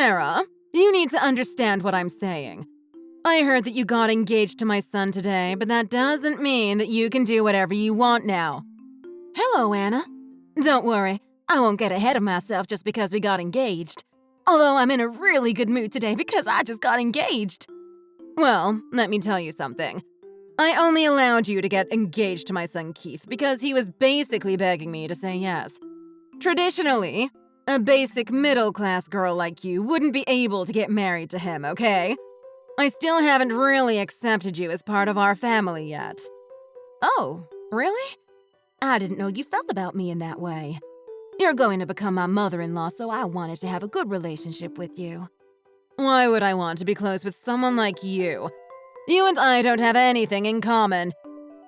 Sarah, you need to understand what I'm saying. I heard that you got engaged to my son today, but that doesn't mean that you can do whatever you want now. Hello, Anna. Don't worry, I won't get ahead of myself just because we got engaged. Although I'm in a really good mood today because I just got engaged. Well, let me tell you something. I only allowed you to get engaged to my son Keith because he was basically begging me to say yes. Traditionally, a basic middle-class girl like you wouldn't be able to get married to him, okay? I still haven't really accepted you as part of our family yet. Oh, really? I didn't know you felt about me in that way. You're going to become my mother-in-law, so I wanted to have a good relationship with you. Why would I want to be close with someone like you? You and I don't have anything in common.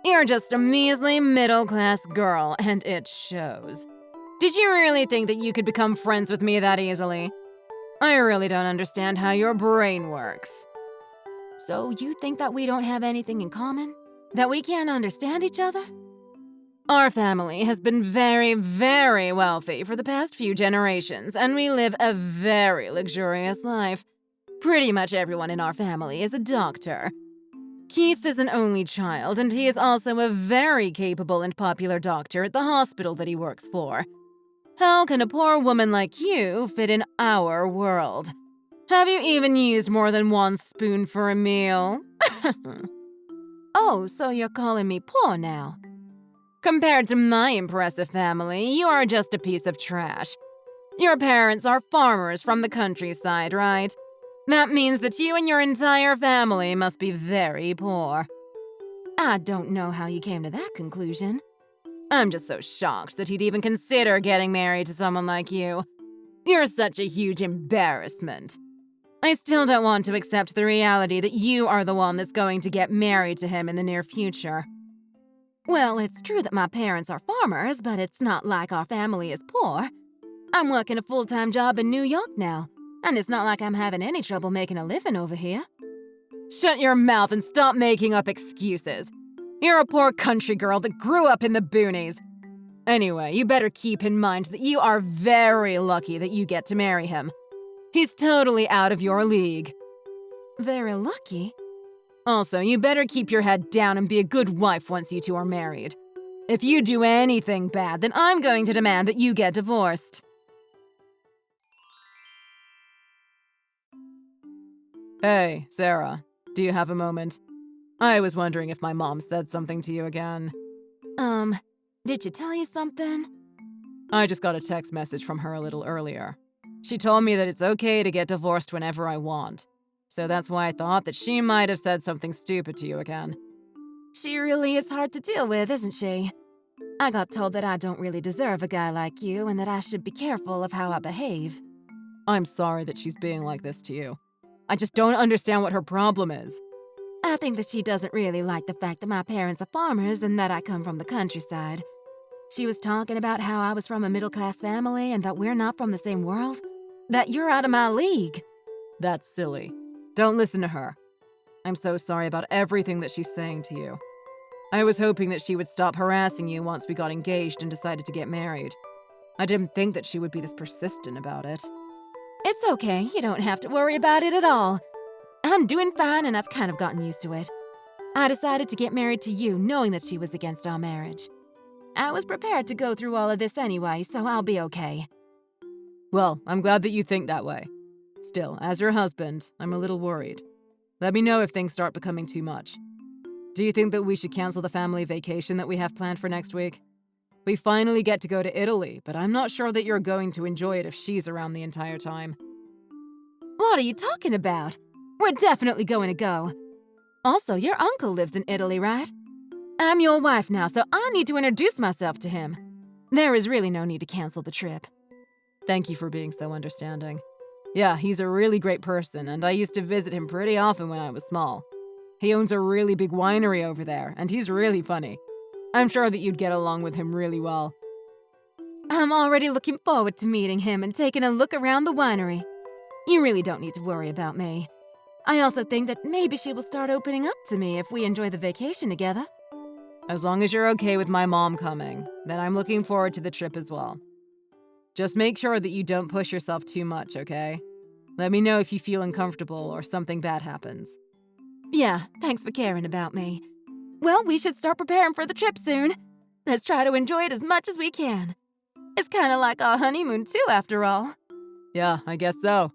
You're just a measly middle-class girl, and it shows. Did you really think that you could become friends with me that easily? I really don't understand how your brain works. So you think that we don't have anything in common? That we can't understand each other? Our family has been very, very wealthy for the past few generations, and we live a very luxurious life. Pretty much everyone in our family is a doctor. Keith is an only child, and he is also a very capable and popular doctor at the hospital that he works for. How can a poor woman like you fit in our world? Have you even used more than one spoon for a meal? Oh, so you're calling me poor now? Compared to my impressive family, you are just a piece of trash. Your parents are farmers from the countryside, right? That means that you and your entire family must be very poor. I don't know how you came to that conclusion. I'm just so shocked that he'd even consider getting married to someone like you. You're such a huge embarrassment. I still don't want to accept the reality that you are the one that's going to get married to him in the near future. Well, it's true that my parents are farmers, but it's not like our family is poor. I'm working a full-time job in New York now, and it's not like I'm having any trouble making a living over here. Shut your mouth and stop making up excuses. You're a poor country girl that grew up in the boonies. Anyway, you better keep in mind that you are very lucky that you get to marry him. He's totally out of your league. Very lucky? Also, you better keep your head down and be a good wife once you two are married. If you do anything bad, then I'm going to demand that you get divorced. Hey, Sarah, do you have a moment? I was wondering if my mom said something to you again. Did she tell you something? I just got a text message from her a little earlier. She told me that it's okay to get divorced whenever I want. So that's why I thought that she might have said something stupid to you again. She really is hard to deal with, isn't she? I got told that I don't really deserve a guy like you and that I should be careful of how I behave. I'm sorry that she's being like this to you. I just don't understand what her problem is. I think that she doesn't really like the fact that my parents are farmers and that I come from the countryside. She was talking about how I was from a middle-class family and that we're not from the same world. That you're out of my league. That's silly. Don't listen to her. I'm so sorry about everything that she's saying to you. I was hoping that she would stop harassing you once we got engaged and decided to get married. I didn't think that she would be this persistent about it. It's okay, you don't have to worry about it at all. I'm doing fine and I've kind of gotten used to it. I decided to get married to you knowing that she was against our marriage. I was prepared to go through all of this anyway, so I'll be okay. Well, I'm glad that you think that way. Still, as your husband, I'm a little worried. Let me know if things start becoming too much. Do you think that we should cancel the family vacation that we have planned for next week? We finally get to go to Italy, but I'm not sure that you're going to enjoy it if she's around the entire time. What are you talking about? We're definitely going to go. Also, your uncle lives in Italy, right? I'm your wife now, so I need to introduce myself to him. There is really no need to cancel the trip. Thank you for being so understanding. Yeah, he's a really great person, and I used to visit him pretty often when I was small. He owns a really big winery over there, and he's really funny. I'm sure that you'd get along with him really well. I'm already looking forward to meeting him and taking a look around the winery. You really don't need to worry about me. I also think that maybe she will start opening up to me if we enjoy the vacation together. As long as you're okay with my mom coming, then I'm looking forward to the trip as well. Just make sure that you don't push yourself too much, okay? Let me know if you feel uncomfortable or something bad happens. Yeah, thanks for caring about me. Well, we should start preparing for the trip soon. Let's try to enjoy it as much as we can. It's kind of like our honeymoon too, after all. Yeah, I guess so.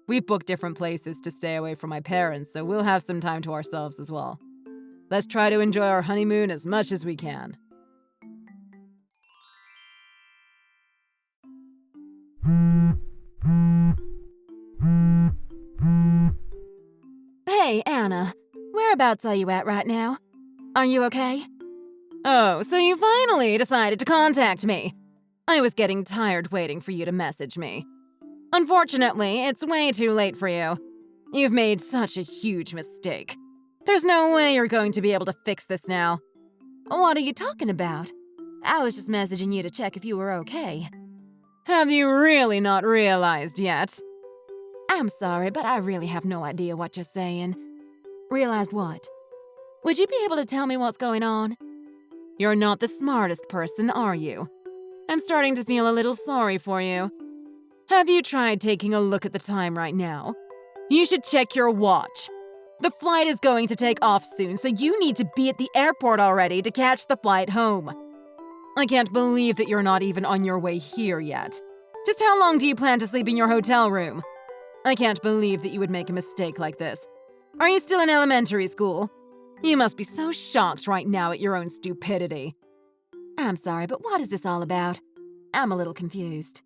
We've booked different places to stay away from my parents, so we'll have some time to ourselves as well. Let's try to enjoy our honeymoon as much as we can. Hey, Anna, whereabouts are you at right now? Are you okay? Oh, so you finally decided to contact me. I was getting tired waiting for you to message me. Unfortunately, it's way too late for you. You've made such a huge mistake. There's no way you're going to be able to fix this now. What are you talking about? I was just messaging you to check if you were okay. Have you really not realized yet? I'm sorry, but I really have no idea what you're saying. Realized what? Would you be able to tell me what's going on? You're not the smartest person, are you? I'm starting to feel a little sorry for you. Have you tried taking a look at the time right now? You should check your watch. The flight is going to take off soon, so you need to be at the airport already to catch the flight home. I can't believe that you're not even on your way here yet. Just how long do you plan to sleep in your hotel room? I can't believe that you would make a mistake like this. Are you still in elementary school? You must be so shocked right now at your own stupidity. I'm sorry, but what is this all about? I'm a little confused.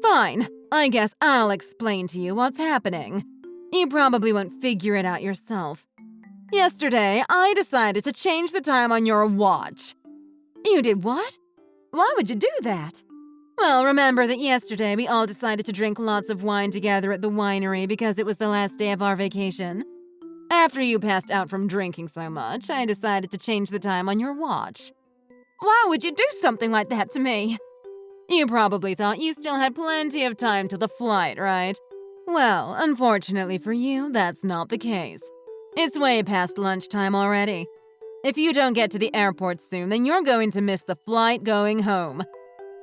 Fine. I guess I'll explain to you what's happening. You probably won't figure it out yourself. Yesterday, I decided to change the time on your watch. You did what? Why would you do that? Well, remember that yesterday we all decided to drink lots of wine together at the winery because it was the last day of our vacation? After you passed out from drinking so much, I decided to change the time on your watch. Why would you do something like that to me? You probably thought you still had plenty of time till the flight, right? Well, unfortunately for you, that's not the case. It's way past lunchtime already. If you don't get to the airport soon, then you're going to miss the flight going home.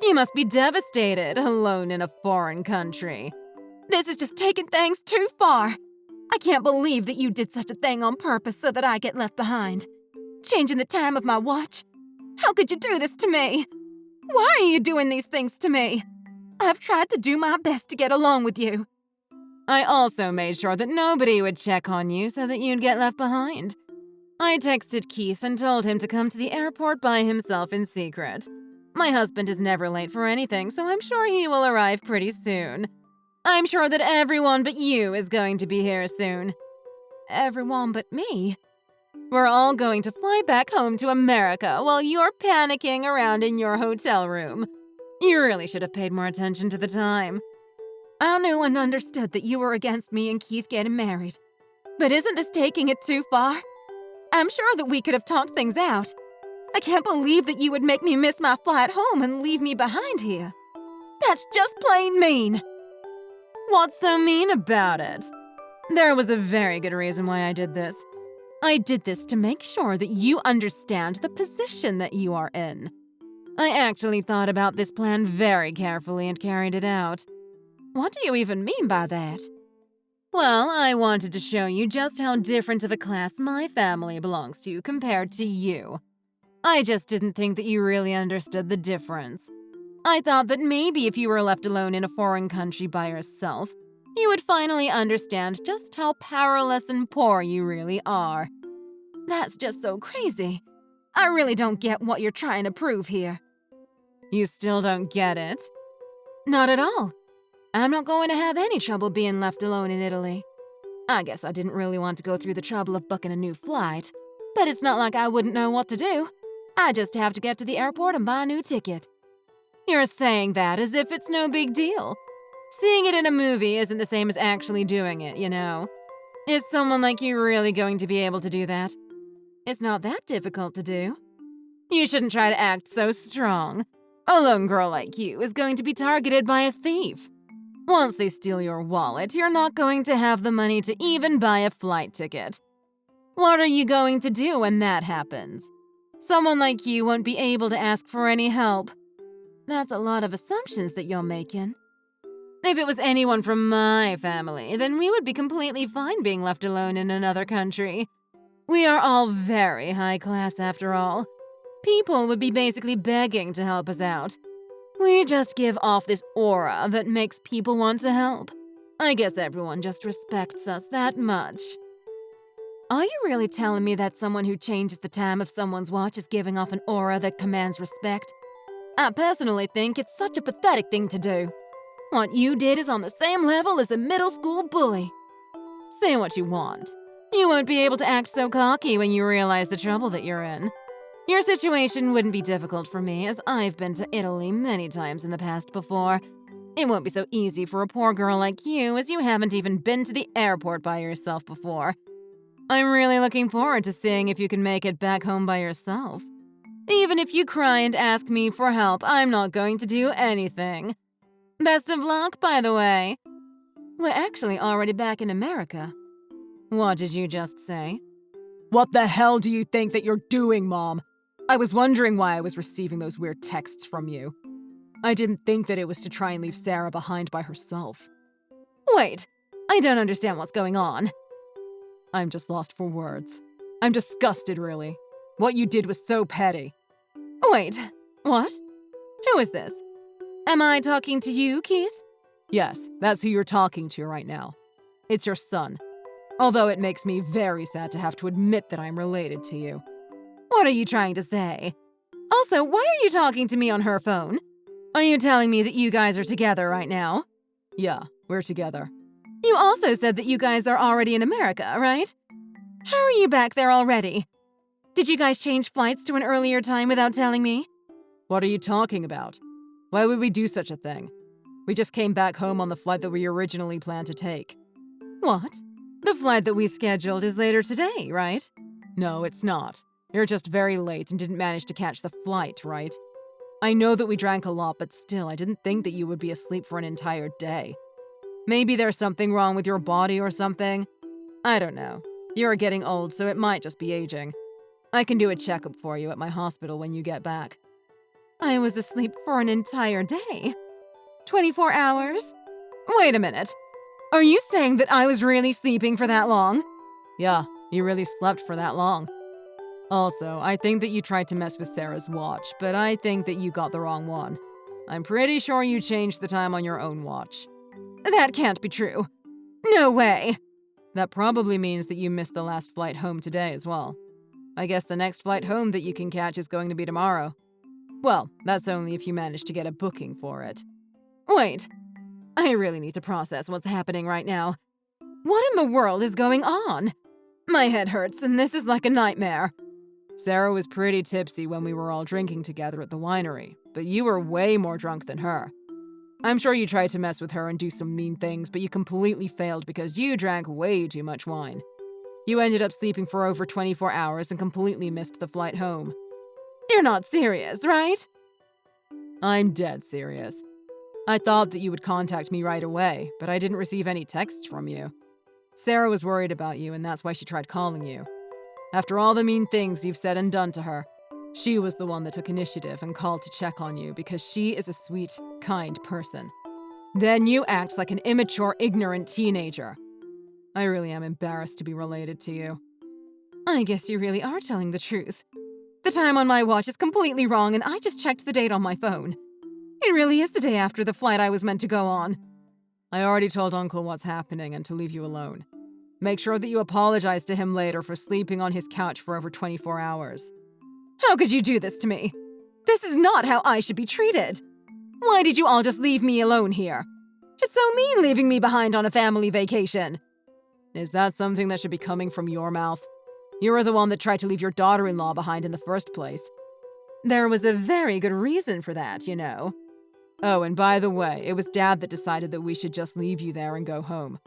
You must be devastated, alone in a foreign country. This is just taking things too far. I can't believe that you did such a thing on purpose so that I get left behind. Changing the time of my watch? How could you do this to me? Why are you doing these things to me? I've tried to do my best to get along with you. I also made sure that nobody would check on you so that you'd get left behind. I texted Keith and told him to come to the airport by himself in secret. My husband is never late for anything, so I'm sure he will arrive pretty soon. I'm sure that everyone but you is going to be here soon. Everyone but me? We're all going to fly back home to America while you're panicking around in your hotel room. You really should have paid more attention to the time. I knew and understood that you were against me and Keith getting married. But isn't this taking it too far? I'm sure that we could have talked things out. I can't believe that you would make me miss my flight home and leave me behind here. That's just plain mean. What's so mean about it? There was a very good reason why I did this. I did this to make sure that you understand the position that you are in. I actually thought about this plan very carefully and carried it out. What do you even mean by that? Well, I wanted to show you just how different of a class my family belongs to compared to you. I just didn't think that you really understood the difference. I thought that maybe if you were left alone in a foreign country by yourself, you would finally understand just how powerless and poor you really are. That's just so crazy. I really don't get what you're trying to prove here. You still don't get it? Not at all. I'm not going to have any trouble being left alone in Italy. I guess I didn't really want to go through the trouble of booking a new flight, but it's not like I wouldn't know what to do. I just have to get to the airport and buy a new ticket. You're saying that as if it's no big deal. Seeing it in a movie isn't the same as actually doing it, you know. Is someone like you really going to be able to do that? It's not that difficult to do. You shouldn't try to act so strong. A lone girl like you is going to be targeted by a thief. Once they steal your wallet, you're not going to have the money to even buy a flight ticket. What are you going to do when that happens? Someone like you won't be able to ask for any help. That's a lot of assumptions that you're making. If it was anyone from my family, then we would be completely fine being left alone in another country. We are all very high class after all. People would be basically begging to help us out. We just give off this aura that makes people want to help. I guess everyone just respects us that much. Are you really telling me that someone who changes the time of someone's watch is giving off an aura that commands respect? I personally think it's such a pathetic thing to do. What you did is on the same level as a middle school bully. Say what you want. You won't be able to act so cocky when you realize the trouble that you're in. Your situation wouldn't be difficult for me, as I've been to Italy many times in the past before. It won't be so easy for a poor girl like you, as you haven't even been to the airport by yourself before. I'm really looking forward to seeing if you can make it back home by yourself. Even if you cry and ask me for help, I'm not going to do anything. Best of luck, by the way. We're actually already back in America. What did you just say? What the hell do you think that you're doing, Mom? I was wondering why I was receiving those weird texts from you. I didn't think that it was to try and leave Sarah behind by herself. Wait, I don't understand what's going on. I'm just lost for words. I'm disgusted, really. What you did was so petty. Wait, what? Who is this? Am I talking to you, Keith? Yes, that's who you're talking to right now. It's your son. Although it makes me very sad to have to admit that I'm related to you. What are you trying to say? Also, why are you talking to me on her phone? Are you telling me that you guys are together right now? Yeah, we're together. You also said that you guys are already in America, right? How are you back there already? Did you guys change flights to an earlier time without telling me? What are you talking about? Why would we do such a thing? We just came back home on the flight that we originally planned to take. What? The flight that we scheduled is later today, right? No, it's not. You're just very late and didn't manage to catch the flight, right? I know that we drank a lot, but still, I didn't think that you would be asleep for an entire day. Maybe there's something wrong with your body or something? I don't know. You're getting old, so it might just be aging. I can do a checkup for you at my hospital when you get back. I was asleep for an entire day? 24 hours? Wait a minute. Are you saying that I was really sleeping for that long? Yeah, you really slept for that long. Also, I think that you tried to mess with Sarah's watch, but I think that you got the wrong one. I'm pretty sure you changed the time on your own watch. That can't be true. No way. That probably means that you missed the last flight home today as well. I guess the next flight home that you can catch is going to be tomorrow. Well, that's only if you manage to get a booking for it. Wait. I really need to process what's happening right now. What in the world is going on? My head hurts and this is like a nightmare. Sarah was pretty tipsy when we were all drinking together at the winery, but you were way more drunk than her. I'm sure you tried to mess with her and do some mean things, but you completely failed because you drank way too much wine. You ended up sleeping for over 24 hours and completely missed the flight home. You're not serious, right? I'm dead serious. I thought that you would contact me right away, but I didn't receive any texts from you. Sarah was worried about you, and that's why she tried calling you. After all the mean things you've said and done to her, she was the one that took initiative and called to check on you because she is a sweet, kind person. Then you act like an immature, ignorant teenager. I really am embarrassed to be related to you. I guess you really are telling the truth. The time on my watch is completely wrong, and I just checked the date on my phone. It really is the day after the flight I was meant to go on. I already told Uncle what's happening and to leave you alone. Make sure that you apologize to him later for sleeping on his couch for over 24 hours. How could you do this to me? This is not how I should be treated. Why did you all just leave me alone here? It's so mean leaving me behind on a family vacation. Is that something that should be coming from your mouth? You were the one that tried to leave your daughter-in-law behind in the first place. There was a very good reason for that, you know. Oh, and by the way, it was Dad that decided that we should just leave you there and go home.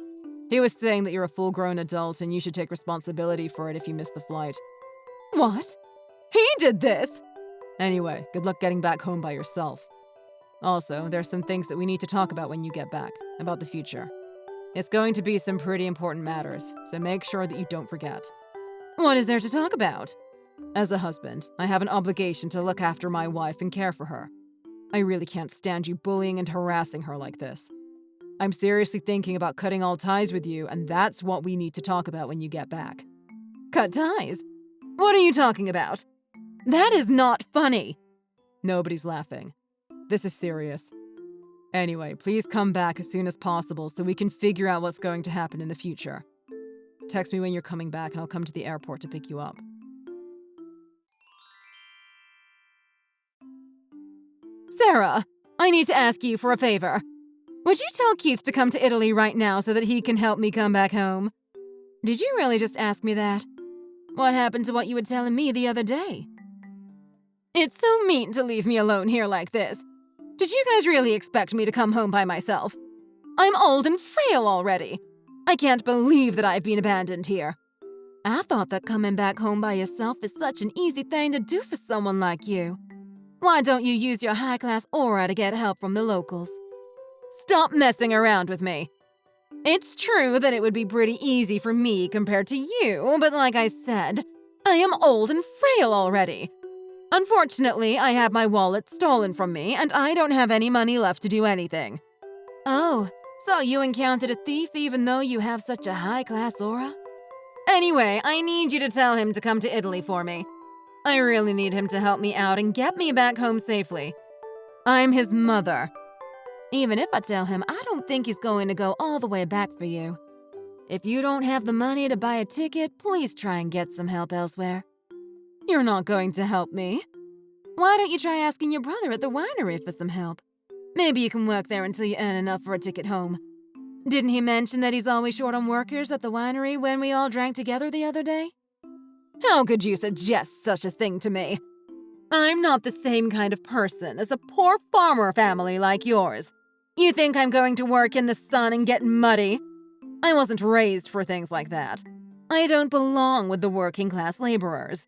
He was saying that you're a full-grown adult and you should take responsibility for it if you miss the flight. What? He did this? Anyway, good luck getting back home by yourself. Also, there's some things that we need to talk about when you get back, about the future. It's going to be some pretty important matters, so make sure that you don't forget. What is there to talk about? As a husband, I have an obligation to look after my wife and care for her. I really can't stand you bullying and harassing her like this. I'm seriously thinking about cutting all ties with you, and that's what we need to talk about when you get back. Cut ties? What are you talking about? That is not funny. Nobody's laughing. This is serious. Anyway, please come back as soon as possible so we can figure out what's going to happen in the future. Text me when you're coming back and I'll come to the airport to pick you up. Sarah, I need to ask you for a favor. Would you tell Keith to come to Italy right now so that he can help me come back home? Did you really just ask me that? What happened to what you were telling me the other day? It's so mean to leave me alone here like this. Did you guys really expect me to come home by myself? I'm old and frail already. I can't believe that I've been abandoned here. I thought that coming back home by yourself is such an easy thing to do for someone like you. Why don't you use your high-class aura to get help from the locals? Stop messing around with me. It's true that it would be pretty easy for me compared to you, but like I said, I am old and frail already. Unfortunately, I had my wallet stolen from me, and I don't have any money left to do anything. Oh, so you encountered a thief even though you have such a high-class aura? Anyway, I need you to tell him to come to Italy for me. I really need him to help me out and get me back home safely. I'm his mother. Even if I tell him, I don't think he's going to go all the way back for you. If you don't have the money to buy a ticket, please try and get some help elsewhere. You're not going to help me. Why don't you try asking your brother at the winery for some help? Maybe you can work there until you earn enough for a ticket home. Didn't he mention that he's always short on workers at the winery when we all drank together the other day? How could you suggest such a thing to me? I'm not the same kind of person as a poor farmer family like yours. You think I'm going to work in the sun and get muddy? I wasn't raised for things like that. I don't belong with the working-class laborers.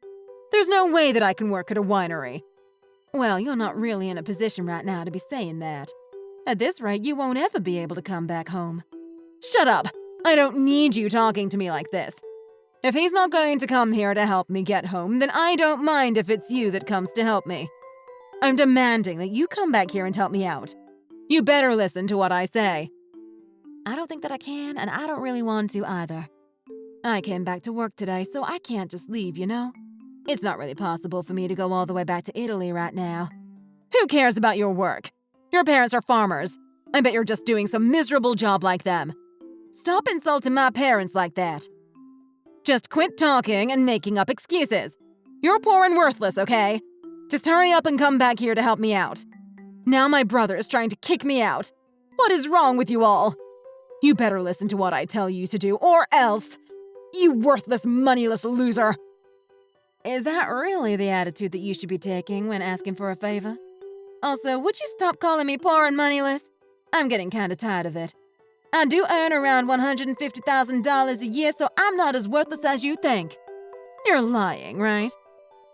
There's no way that I can work at a winery. Well, you're not really in a position right now to be saying that. At this rate, you won't ever be able to come back home. Shut up! I don't need you talking to me like this. If he's not going to come here to help me get home, then I don't mind if it's you that comes to help me. I'm demanding that you come back here and help me out. You better listen to what I say. I don't think that I can, and I don't really want to either. I came back to work today, so I can't just leave, you know? It's not really possible for me to go all the way back to Italy right now. Who cares about your work? Your parents are farmers. I bet you're just doing some miserable job like them. Stop insulting my parents like that. Just quit talking and making up excuses. You're poor and worthless, okay? Just hurry up and come back here to help me out. Now my brother is trying to kick me out. What is wrong with you all? You better listen to what I tell you to do, or else. You worthless, moneyless loser. Is that really the attitude that you should be taking when asking for a favor? Also, would you stop calling me poor and moneyless? I'm getting kinda tired of it. I do earn around $150,000 a year, so I'm not as worthless as you think. You're lying, right?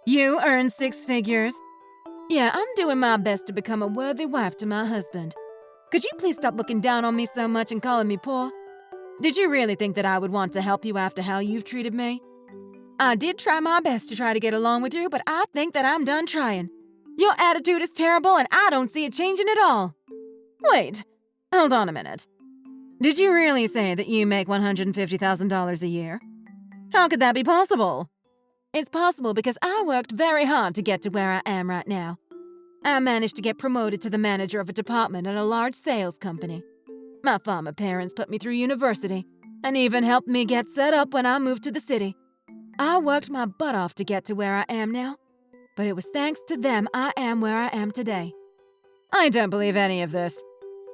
You earn 6 figures? Yeah, I'm doing my best to become a worthy wife to my husband. Could you please stop looking down on me so much and calling me poor? Did you really think that I would want to help you after how you've treated me? I did try my best to try to get along with you, but I think that I'm done trying. Your attitude is terrible and I don't see it changing at all. Wait, hold on a minute. Did you really say that you make $150,000 a year? How could that be possible? It's possible because I worked very hard to get to where I am right now. I managed to get promoted to the manager of a department at a large sales company. My farmer parents put me through university and even helped me get set up when I moved to the city. I worked my butt off to get to where I am now, but it was thanks to them I am where I am today. I don't believe any of this.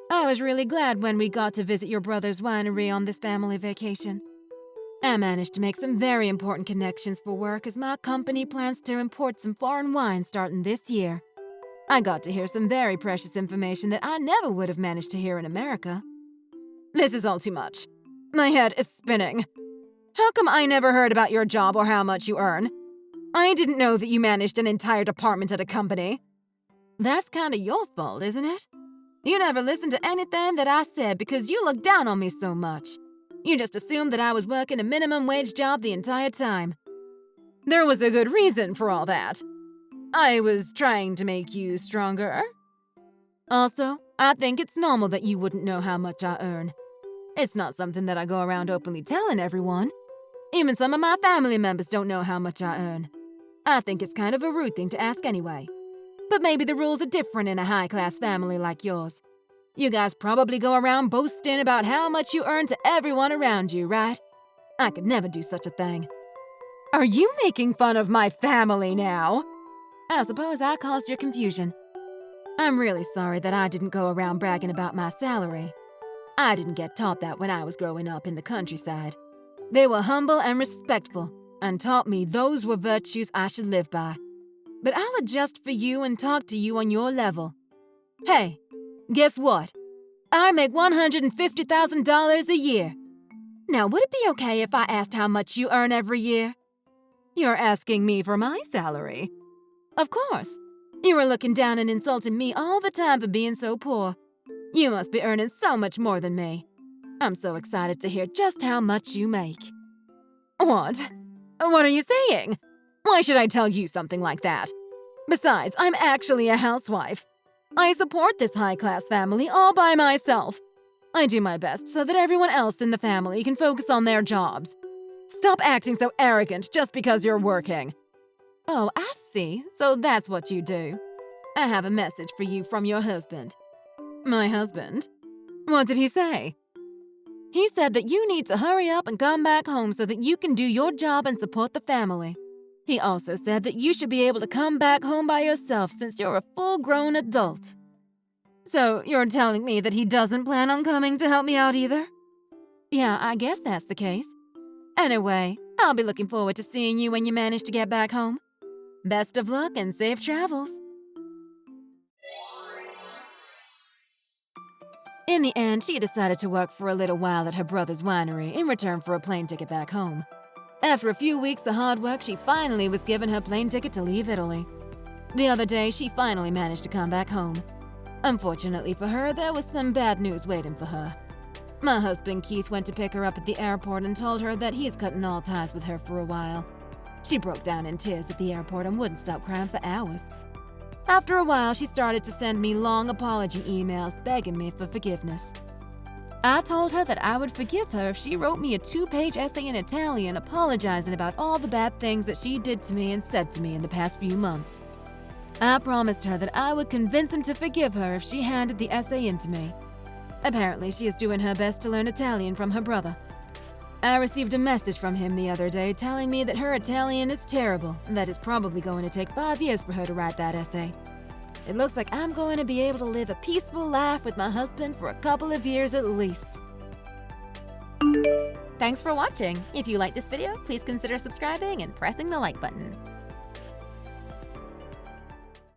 I was really glad when we got to visit your brother's winery on this family vacation. I managed to make some very important connections for work as my company plans to import some foreign wine starting this year. I got to hear some very precious information that I never would have managed to hear in America. This is all too much. My head is spinning. How come I never heard about your job or how much you earn? I didn't know that you managed an entire department at a company. That's kinda your fault, isn't it? You never listened to anything that I said because you looked down on me so much. You just assumed that I was working a minimum wage job the entire time. There was a good reason for all that. I was trying to make you stronger. Also, I think it's normal that you wouldn't know how much I earn. It's not something that I go around openly telling everyone. Even some of my family members don't know how much I earn. I think it's kind of a rude thing to ask anyway. But maybe the rules are different in a high-class family like yours. You guys probably go around boasting about how much you earn to everyone around you, right? I could never do such a thing. Are you making fun of my family now? I suppose I caused your confusion. I'm really sorry that I didn't go around bragging about my salary. I didn't get taught that when I was growing up in the countryside. They were humble and respectful and taught me those were virtues I should live by. But I'll adjust for you and talk to you on your level. Hey, guess what? I make $150,000 a year. Now, would it be okay if I asked how much you earn every year? You're asking me for my salary. Of course. You were looking down and insulting me all the time for being so poor. You must be earning so much more than me. I'm so excited to hear just how much you make. What? What are you saying? Why should I tell you something like that? Besides, I'm actually a housewife. I support this high-class family all by myself. I do my best so that everyone else in the family can focus on their jobs. Stop acting so arrogant just because you're working. Oh, I see. So that's what you do. I have a message for you from your husband. My husband? What did he say? He said that you need to hurry up and come back home so that you can do your job and support the family. He also said that you should be able to come back home by yourself since you're a full-grown adult. So you're telling me that he doesn't plan on coming to help me out either? Yeah, I guess that's the case. Anyway, I'll be looking forward to seeing you when you manage to get back home. Best of luck and safe travels. In the end, she decided to work for a little while at her brother's winery in return for a plane ticket back home. After a few weeks of hard work, she finally was given her plane ticket to leave Italy. The other day, she finally managed to come back home. Unfortunately for her, there was some bad news waiting for her. My husband Keith went to pick her up at the airport and told her that he's cutting all ties with her for a while. She broke down in tears at the airport and wouldn't stop crying for hours. After a while, she started to send me long apology emails begging me for forgiveness. I told her that I would forgive her if she wrote me a 2-page essay in Italian apologizing about all the bad things that she did to me and said to me in the past few months. I promised her that I would convince him to forgive her if she handed the essay in to me. Apparently, she is doing her best to learn Italian from her brother. I received a message from him the other day telling me that her Italian is terrible and that it's probably going to take 5 years for her to write that essay. It looks like I'm going to be able to live a peaceful life with my husband for a couple of years at least. Thanks for watching. If you like this video, please consider subscribing and pressing the like button.